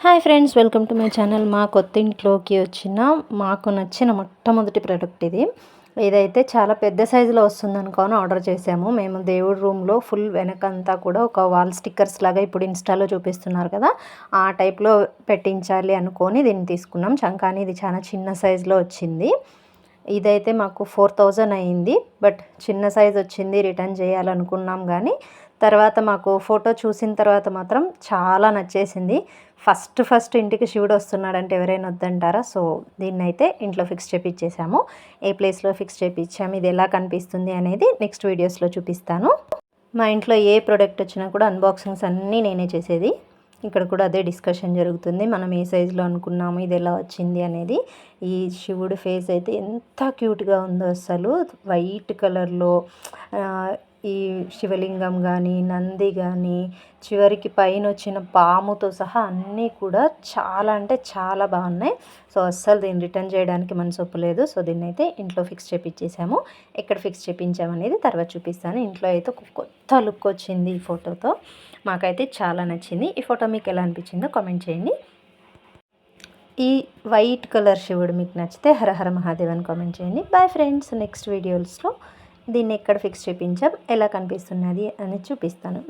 Hi friends, welcome to my channel. మా కొత్త ఇంట్లోకి వచ్చిన మాకు నచ్చిన మొట్టమొదటి ప్రోడక్ట్ ఇది. ఇదైతే చాలా పెద్ద సైజులో వస్తుంది అనుకోని ఆర్డర్ చేసాము. మేము దేవుడి రూమ్లో ఫుల్ వెనకంతా కూడా ఒక వాల్ స్టిక్కర్స్ లాగా ఇప్పుడు ఇన్స్టాలో చూపిస్తున్నారు కదా, ఆ టైప్లో పెట్టించాలి అనుకొని దీన్ని తీసుకున్నాం. కానీ ఇది చాలా చిన్న సైజులో వచ్చింది. ఇదైతే మాకు 4000 అయింది. బట్ చిన్న సైజ్ వచ్చింది, రిటర్న్ చేయాలనుకున్నాం. కానీ తర్వాత మాకు ఫోటో చూసిన తర్వాత మాత్రం చాలా నచ్చేసింది. ఫస్ట్ ఇంటికి శివుడు వస్తున్నాడంటే ఎవరైనా వద్దంటారా? సో దీన్నైతే ఇంట్లో ఫిక్స్ చేపించేసాము. ఏ ప్లేస్లో ఫిక్స్ చేపించాము, ఇది ఎలా కనిపిస్తుంది అనేది నెక్స్ట్ వీడియోస్లో చూపిస్తాను. మా ఇంట్లో ఏ ప్రోడక్ట్ వచ్చినా కూడా అన్బాక్సింగ్స్ అన్నీ నేనే చేసేది. ఇక్కడ కూడా అదే డిస్కషన్ జరుగుతుంది. మనం ఏ సైజులో అనుకున్నాము, ఇది ఎలా వచ్చింది అనేది. ఈ శివుడి ఫేస్ అయితే ఎంత క్యూట్గా ఉందో అసలు. వైట్ కలర్లో ఈ శివలింగం కానీ, నంది కానీ, చివరికి పైన వచ్చిన పాముతో సహా అన్నీ కూడా చాలా అంటే చాలా బాగున్నాయి. సో అస్సలు దీన్ని రిటర్న్ చేయడానికి మనసు ఒప్పలేదు. సో దీన్ని అయితే ఇంట్లో ఫిక్స్ చేపించేసాము. ఎక్కడ ఫిక్స్ చేపించామనేది తర్వాత చూపిస్తాను. ఇంట్లో అయితే ఒక కొత్త లుక్ వచ్చింది ఈ ఫోటోతో. మాకైతే చాలా నచ్చింది. ఈ ఫోటో మీకు ఎలా అనిపించిందో కామెంట్ చేయండి. ఈ వైట్ కలర్ శివుడు మీకు నచ్చితే హరహర మహాదేవ్ అని కామెంట్ చేయండి. బాయ్ ఫ్రెండ్స్, నెక్స్ట్ వీడియోస్లో దీన్ని ఎక్కడ ఫిక్స్ చేయించాం, ఎలా కనిపిస్తున్నది అని చూపిస్తాను.